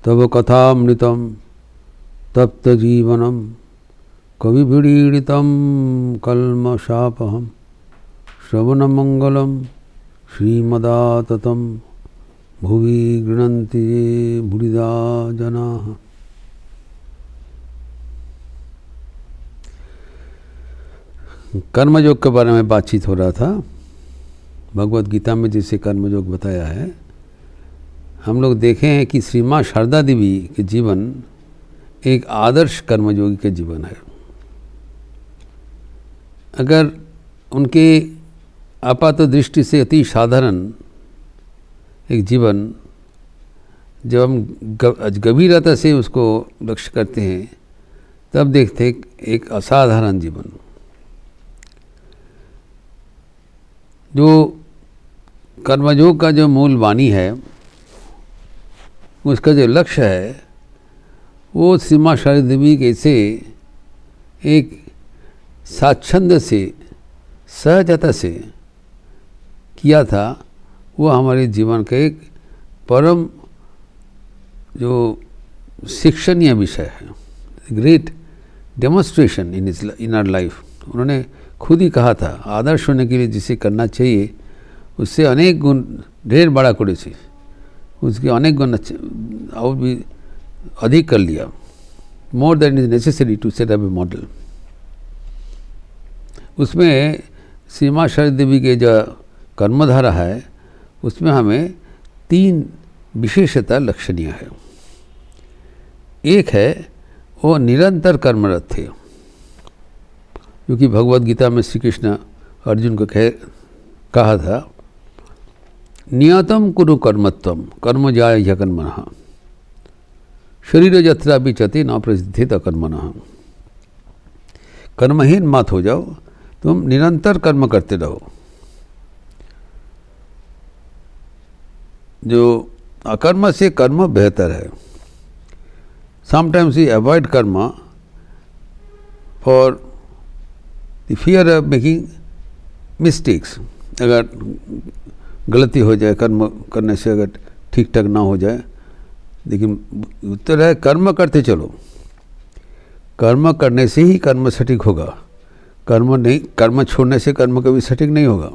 तव कथामृतं तप्त जीवनम कविभिरीडितं कल्मषापहं श्रवणमंगलं श्रीमदाततं भुवि गृह्णन्ति ये भूरिदा जनाः। कर्मयोग के बारे में बातचीत हो रहा था। भगवत गीता में जैसे कर्मयोग बताया है, हम लोग देखे हैं कि श्री माँ शारदा देवी के जीवन एक आदर्श कर्मयोगी के जीवन है। अगर उनके आपात दृष्टि से अति साधारण एक जीवन, जब हम गंभीरता से उसको लक्ष्य करते हैं, तब देखते हैं एक असाधारण जीवन। जो कर्मयोग का जो मूल वाणी है, उसका जो लक्ष्य है, वो श्री माँ शारदा देवी कैसे एक स्वाच्छंद से, सहजता से किया था, वो हमारे जीवन का एक परम जो शिक्षणीय विषय है। Great demonstration in our life. उन्होंने खुद ही कहा था, आदर्श होने के लिए जिसे करना चाहिए उससे अनेक गुण ढेर बड़ा करे से, उसके अनेक गुण और भी अधिक कर लिया। More than is necessary to set up a model. उसमें श्री माँ शारदा देवी के जो कर्मधारा है, उसमें हमें 3 विशेषता लक्षणीय है। एक है वो निरंतर कर्मरत थे, क्योंकि भगवत गीता में श्री कृष्ण अर्जुन को कहा था, नियतम कुरु कर्मत्वम कर्म जाय ह्यकर्मणः शरीर यत्रा विचते न प्रसिद्धित कर्मणः। कर्महीन मत हो जाओ, तुम निरंतर कर्म करते रहो। जो अकर्म से कर्म बेहतर है। समटाइम्स वी अवॉइड कर्म for the fear of making mistakes. अगर गलती हो जाए, कर्म करने से अगर ठीक ठाक ना हो जाए, लेकिन उत्तर है कर्म करते चलो। कर्म करने से ही कर्म सटीक होगा। कर्म छोड़ने से कर्म कभी सटीक नहीं होगा।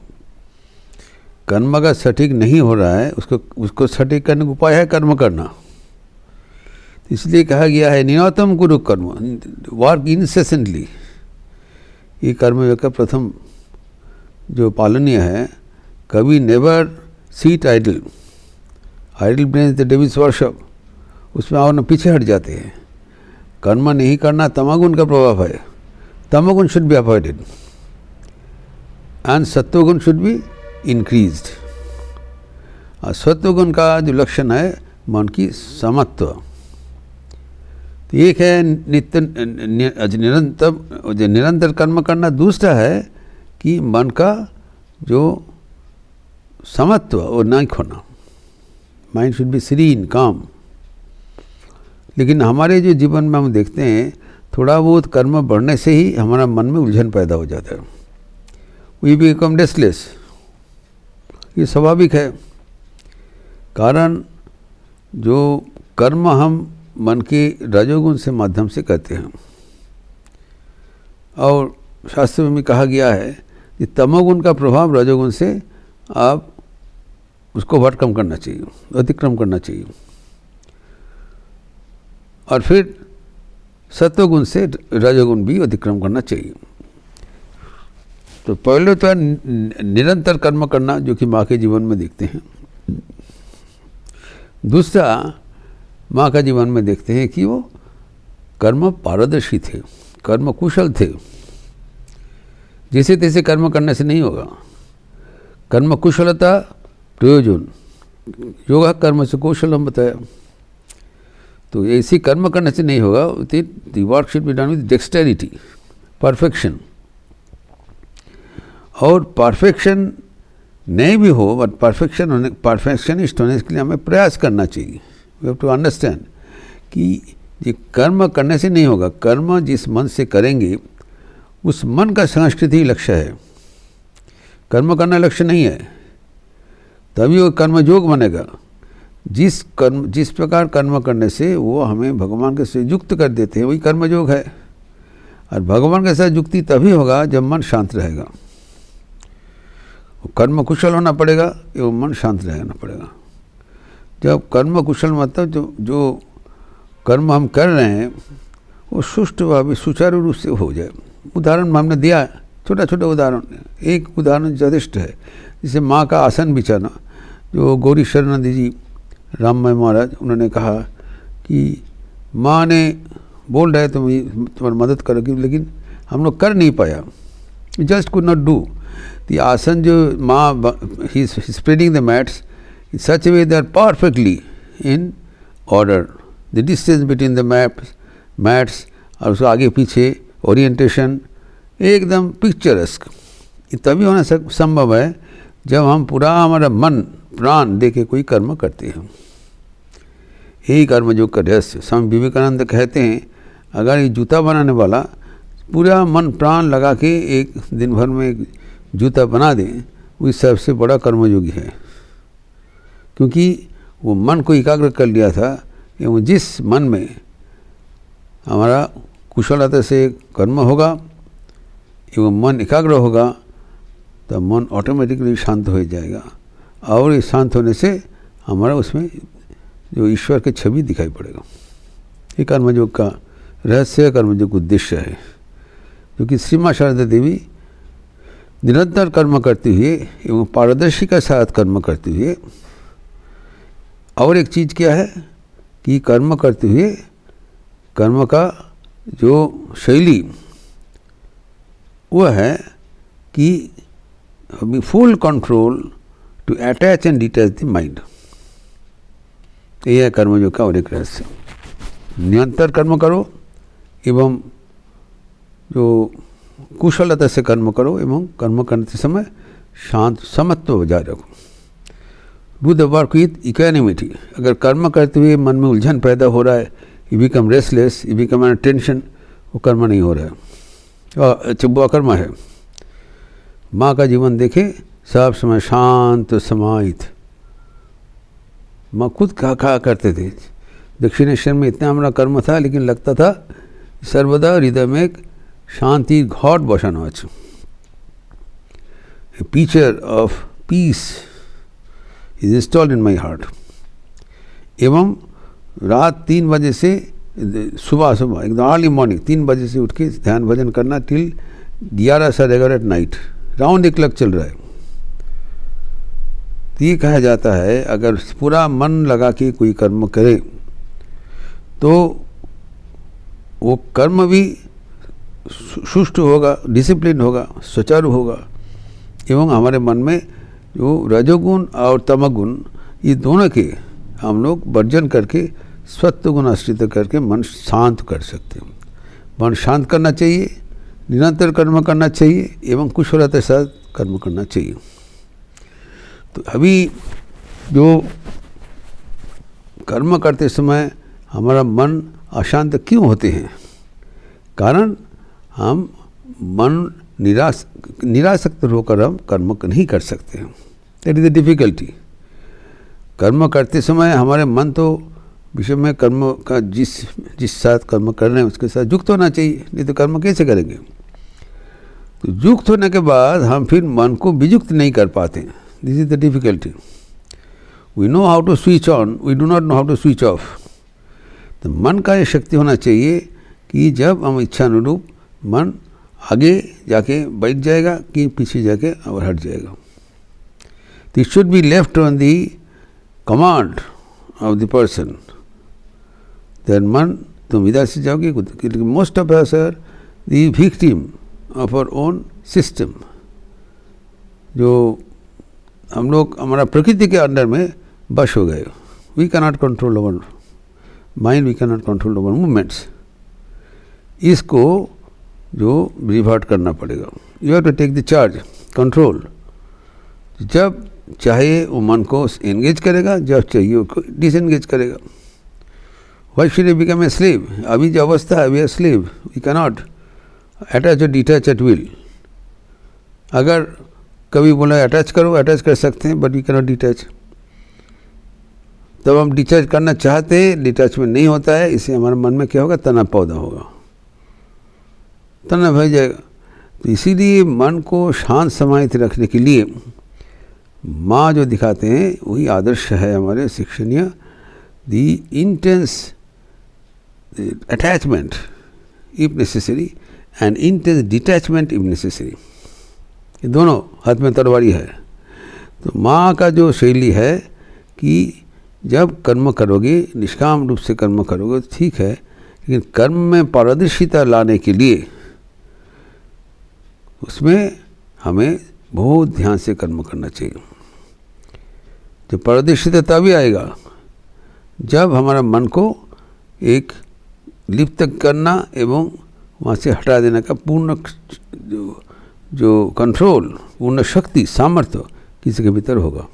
कर्म अगर सटीक नहीं हो रहा है, उसको सटीक करने का उपाय है कर्म करना। इसलिए कहा गया है, नियतम कुरु कर्म, वर्क इनसेसेंटली। ये कर्मयोग का प्रथम जो पालनीय है। कभी never sit idle. Idle brain the devil's worship. उसमें और पीछे हट जाते हैं। कर्म नहीं करना तमोगुण का प्रभाव है। तमोगुण शुड बी अवॉइडेड एंड सत्वगुण शुड बी इंक्रीज्ड। और सत्वगुण का जो लक्षण है, मन की समत्व। तो एक है निरंतर कर्म करना। दूसरा है कि मन का जो समत्व वो नहीं खोना। माइंड शुड बी सीरीन, काम। लेकिन हमारे जो जीवन में हम देखते हैं, थोड़ा बहुत कर्म बढ़ने से ही हमारा मन में उलझन पैदा हो जाता है। We become restless. ये स्वाभाविक है। कारण जो कर्म हम मन के रजोगुण से माध्यम से करते हैं, और शास्त्र में कहा गया है कि तमोगुण का प्रभाव रजोगुण से आप उसको ओवरकम करना चाहिए, अतिक्रम करना चाहिए। और फिर सत्वगुण से रजोगुण भी अतिक्रम करना चाहिए। तो पहले तो निरंतर कर्म करना, जो कि माँ के जीवन में देखते हैं। दूसरा, माँ का जीवन में देखते हैं कि वो कर्म पारदर्शी थे, कर्म कुशल थे। जैसे तैसे कर्म करने से नहीं होगा। कर्म कुशलता प्रयोजन, योगा कर्म से कौशलम बताया। तो ऐसी कर्म करने से नहीं होगा। The work should be done with dexterity, perfection. और परफेक्शन नहीं भी हो, बट परफेक्शनिस्ट होने के लिए हमें प्रयास करना चाहिए। वी हैव टू अंडरस्टैंड कि ये कर्म करने से नहीं होगा। कर्म जिस मन से करेंगे, उस मन का संस्कृति लक्ष्य है। कर्म करना लक्ष्य नहीं है, तभी वो कर्मयोग बनेगा। जिस प्रकार कर्म करने से वो हमें भगवान के से युक्त कर देते हैं, वही कर्मयोग है। और भगवान के साथ युक्ति तभी होगा जब मन शांत रहेगा। कर्म कुशल होना पड़ेगा एवं मन शांत रहना पड़ेगा। जब कर्म कुशल मतलब जो कर्म हम कर रहे हैं वो सुष्ठुभावी सुचारू रूप से हो जाए। उदाहरण हमने दिया, छोटा छोटा उदाहरण, एक उदाहरण यथेष्ट है। जैसे माँ का आसन बिछाना, जो गौरी शरणानंद जी राममय महाराज, उन्होंने कहा कि माँ ने बोल रहे तुम्हारी मदद करोगी, लेकिन हम लोग कर नहीं पाया, जस्ट कुड नॉट डू। तो आसन जो माँ ही spreading the mats in such a way they are perfectly in order, the distance between the mats और उसको आगे पीछे ओरिएंटेशन एकदम पिक्चरस्क। ये तभी होना संभव है जब हम पूरा हमारा मन प्राण दे के कोई कर्म करते हैं। यही कर्मयोग का रहस्य। स्वामी विवेकानंद कहते हैं, अगर ये जूता बनाने वाला पूरा मन प्राण लगा के एक दिन भर में एक जूता बना दें, वो सबसे बड़ा कर्मयोगी है, क्योंकि वो मन को एकाग्र कर लिया था। एवं जिस मन में हमारा कुशलता से कर्म होगा एवं मन एकाग्र होगा, तब मन ऑटोमेटिकली शांत हो जाएगा, और इस शांत होने से हमारा उसमें जो ईश्वर की छवि दिखाई पड़ेगा। ये कर्मयोग का रहस्य, कर्मयोग उद्देश्य है, क्योंकि श्री माँ शारदा देवी निरंतर कर्म करते हुए एवं पारदर्शी के साथ कर्म करते हुए, और एक चीज़ क्या है कि कर्म करते हुए कर्म का जो शैली वो है कि full control to attach and detach the mind. यह है कर्मयोग का और एक रहस्य। निरंतर कर्म करो एवं जो कुशलता से कर्म करो एवं कर्म करते समय शांत समत्व बजाय रखो। Do the work with equanimity. अगर कर्म करते हुए मन में उलझन पैदा हो रहा है, you become restless, you become an tension, वो कर्म नहीं हो रहा है, वो अकर्म है। माँ का जीवन देखे, सब समय शांत समाहित। माँ खुद कहा करते थे, दक्षिणेश्वर में इतना हमारा कर्म था, लेकिन लगता था सर्वदा हृदय में एक शांति घट बसानो আছে। A picture of peace is installed in my heart। एवं रात 3 बजे से सुबह एकदम अर्ली मॉर्निंग 3 बजे से उठ के ध्यान भजन करना टिल 11 साढ़े 11 एट नाइट, राउंड 1 लाख चल रहा है। तो ये कहा जाता है, अगर पूरा मन लगा के कोई कर्म करे तो वो कर्म भी सुष्ठु होगा, डिसिप्लिन होगा, सुचारू होगा, एवं हमारे मन में जो रजोगुण और तमोगुण ये दोनों के हम लोग वर्जन करके सत्व गुण आश्रित करके मन शांत कर सकते हैं। मन शांत करना चाहिए, निरंतर कर्म करना चाहिए एवं कुशलता के साथ कर्म करना चाहिए। तो अभी जो कर्म करते समय हमारा मन अशांत क्यों होते हैं? कारण हम मन निरासक्त होकर हम कर्म नहीं कर सकते हैं। That is the difficulty. कर्म करते समय हमारे मन तो विषय में कर्म का जिस साथ कर्म कर रहे हैं उसके साथ युक्त होना चाहिए, नहीं तो कर्म कैसे करेंगे? तो युक्त होने के बाद हम फिर मन को वियुक्त नहीं कर पाते। This is the difficulty. We know how to switch on, we do not know how to switch off. तो मन का ये शक्ति होना चाहिए कि जब हम इच्छा अनुरूप मन आगे जाके बैठ जाएगा कि पीछे जाके और हट जाएगा। तो it should be left on the command of the person. Then मन तुम इधर से जाओगे, most of us are the victim of our own system. जो हम लोग हमारा प्रकृति के अंडर में बश हो गए। We can not control our mind, we can not control our movements. इसको जो रिवर्ट करना पड़ेगा। You have to take the charge, control. जब चाहे वो मन को एंगेज करेगा, जब चाहिए उसको डिसएंगेज करेगा। Why should you become a slave? अभी जो अवस्था है we are slave, we can not attach और डिटैच एट विल। अगर कभी बोला अटैच करो, अटैच कर सकते हैं, but we can not detach. तब हम डिटैच करना चाहते हैं, डिटैचमेंट नहीं होता है, इससे हमारे मन में क्या होगा, तनाव पैदा होगा, तनाव हो जाएगा। तो इसीलिए मन को शांत समाहित रखने के लिए माँ जो दिखाते हैं वही आदर्श है हमारे शिक्षणीय। The intense attachment if necessary and intense detachment if necessary, ये दोनों हाथ में तलवारी है। तो माँ का जो शैली है कि जब कर्म करोगे, निष्काम रूप से कर्म करोगे तो ठीक है, लेकिन कर्म में पारदर्शिता लाने के लिए उसमें हमें बहुत ध्यान से कर्म करना चाहिए। जो पारदर्शिता तभी आएगा जब हमारा मन को एक लिप्त करना एवं वहाँ से हटा देने का पूर्ण जो कंट्रोल, पूर्ण शक्ति, सामर्थ्य किसी के भीतर होगा।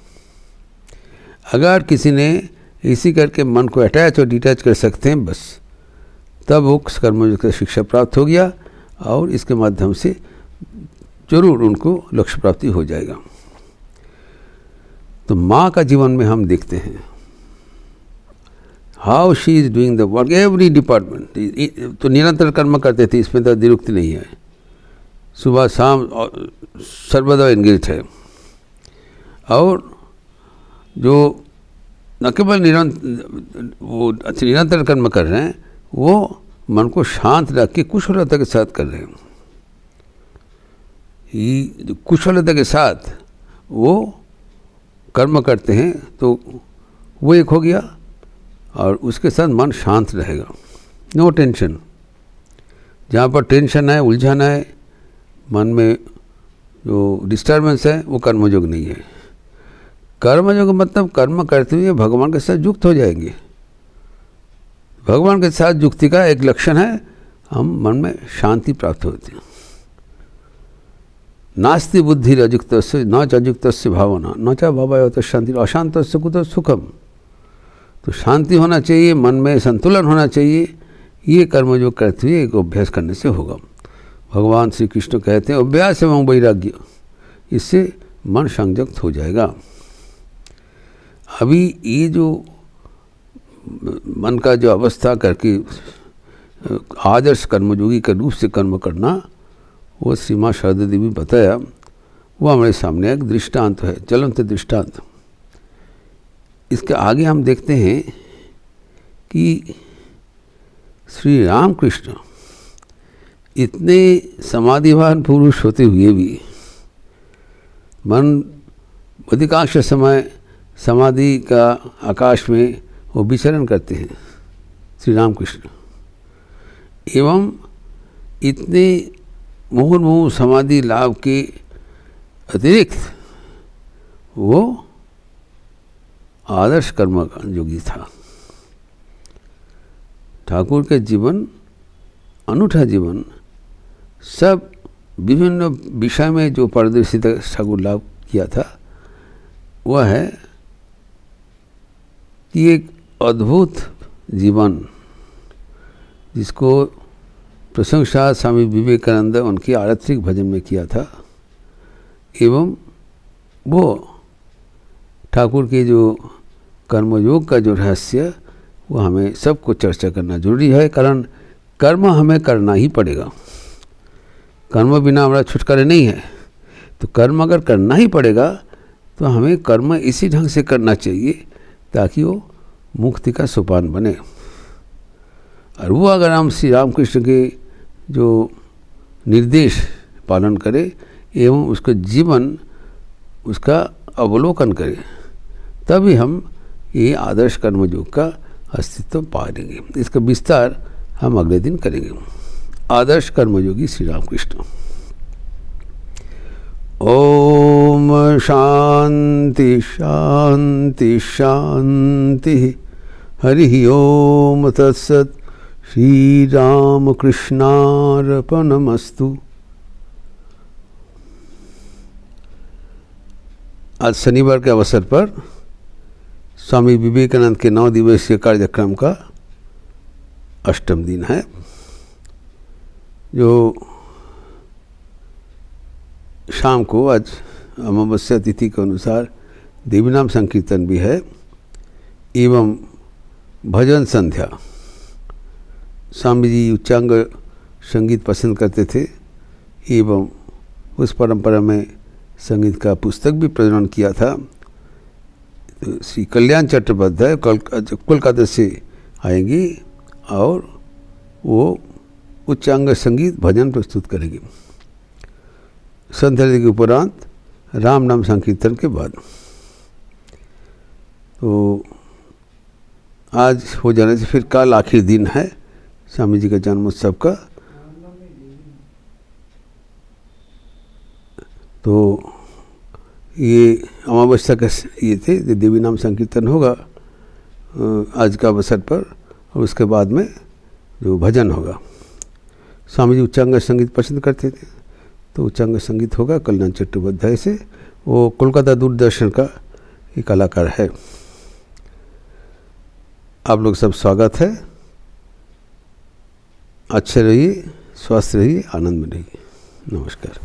अगर किसी ने इसी करके मन को अटैच और डिटैच कर सकते हैं, बस तब वो कर्मयोग का शिक्षा प्राप्त हो गया और इसके माध्यम से जरूर उनको लक्ष्य प्राप्ति हो जाएगा। तो माँ का जीवन में हम देखते हैं how she is doing the work, every department. तो निरंतर कर्म करते थे, इसमें तो निरुक्ति नहीं है, सुबह शाम सर्वदा एंगेज है। और जो न केवल निरंतर कर्म कर रहे हैं, वो मन को शांत रख के कुशलता के साथ कर रहे हैं। ये कुशलता के साथ वो कर्म करते हैं तो वो एक हो गया, और उसके साथ मन शांत रहेगा, नो टेंशन। जहाँ पर टेंशन है, उलझन है, मन में जो डिस्टर्बेंस है, वो कर्मयोग नहीं है। कर्मयोग मतलब कर्म करते हुए भगवान के साथ युक्त हो जाएंगे। भगवान के साथ युक्ति का एक लक्षण है, हम मन में शांति प्राप्त होती है। नास्ति बुद्धि अयुक्त न चयुक्त भावना न चा भावत शांति अशांत कुत सुखम। तो शांति होना चाहिए, मन में संतुलन होना चाहिए। ये कर्मयोग करते हुए एक अभ्यास करने से होगा। भगवान श्री कृष्ण कहते हैं अभ्यास एवं वैराग्य, इससे मन संयुक्त हो जाएगा। अभी ये जो मन का जो अवस्था करके आदर्श कर्मयोगी के रूप से कर्म करना, वो श्री माँ शारदा देवी बताया, वो हमारे सामने एक दृष्टांत है, ज्वलंत दृष्टांत। इसके आगे हम देखते हैं कि श्री रामकृष्ण इतने समाधिवान पुरुष होते हुए भी मन अधिकांश समय समाधि का आकाश में वो विचरण करते हैं श्री रामकृष्ण। एवं इतने मुहुर्मुहु समाधि लाभ के अतिरिक्त वो आदर्श कर्म योगी था। ठाकुर के जीवन, अनूठा जीवन, सब विभिन्न विषय में जो पारदर्शिता ठाकुर लाभ किया था, वह है कि एक अद्भुत जीवन जिसको प्रशंसा स्वामी विवेकानंद उनके आरत्रिक भजन में किया था। एवं वो ठाकुर के जो कर्मयोग का जो रहस्य, वो हमें सबको चर्चा करना जरूरी है, कारण कर्म हमें करना ही पड़ेगा। कर्म बिना हमारा छुटकारा नहीं है। तो कर्म अगर करना ही पड़ेगा तो हमें कर्म इसी ढंग से करना चाहिए ताकि वो मुक्ति का सोपान बने। और वो अगर हम श्री रामकृष्ण के जो निर्देश पालन करें एवं उसका जीवन, उसका अवलोकन करें, तभी हम ये आदर्श कर्मयोग का अस्तित्व पाएंगे। इसका विस्तार हम अगले दिन करेंगे। आदर्श कर्मयोगी श्री रामकृष्ण। ओम शांति शांति शांति। हरि ओम तत्सत्। श्री राम कृष्णार्पणमस्तु। आज शनिवार के अवसर पर स्वामी विवेकानंद के 9 दिवसीय कार्यक्रम का 8वां दिन है, जो शाम को आज अमावस्या तिथि के अनुसार देवी नाम संकीर्तन भी है। एवं भजन संध्या। स्वामी जी उच्चांग संगीत पसंद करते थे एवं उस परंपरा में संगीत का पुस्तक भी प्रजनन किया था। तो श्री कल्याण चट्टोपाध्याय कोलकाता से आएंगी और वो उच्चांग संगीत भजन प्रस्तुत करेंगे संध्या के उपरांत राम नाम संकीर्तन के बाद। तो आज हो जाने से फिर कल आखिरी दिन है स्वामी जी का जन्मोत्सव का। तो ये अमावस्या का ये थे, देवी नाम संकीर्तन होगा आज का अवसर पर, और उसके बाद में जो भजन होगा। स्वामी जी उच्चांग संगीत पसंद करते थे, तो उच्चांग संगीत होगा कल्याण चट्टोपाध्याय से। वो कोलकाता दूरदर्शन का एक कलाकार है। आप लोग सब स्वागत है। अच्छे रहिए, स्वस्थ रहिए, आनंद में रहिए। नमस्कार।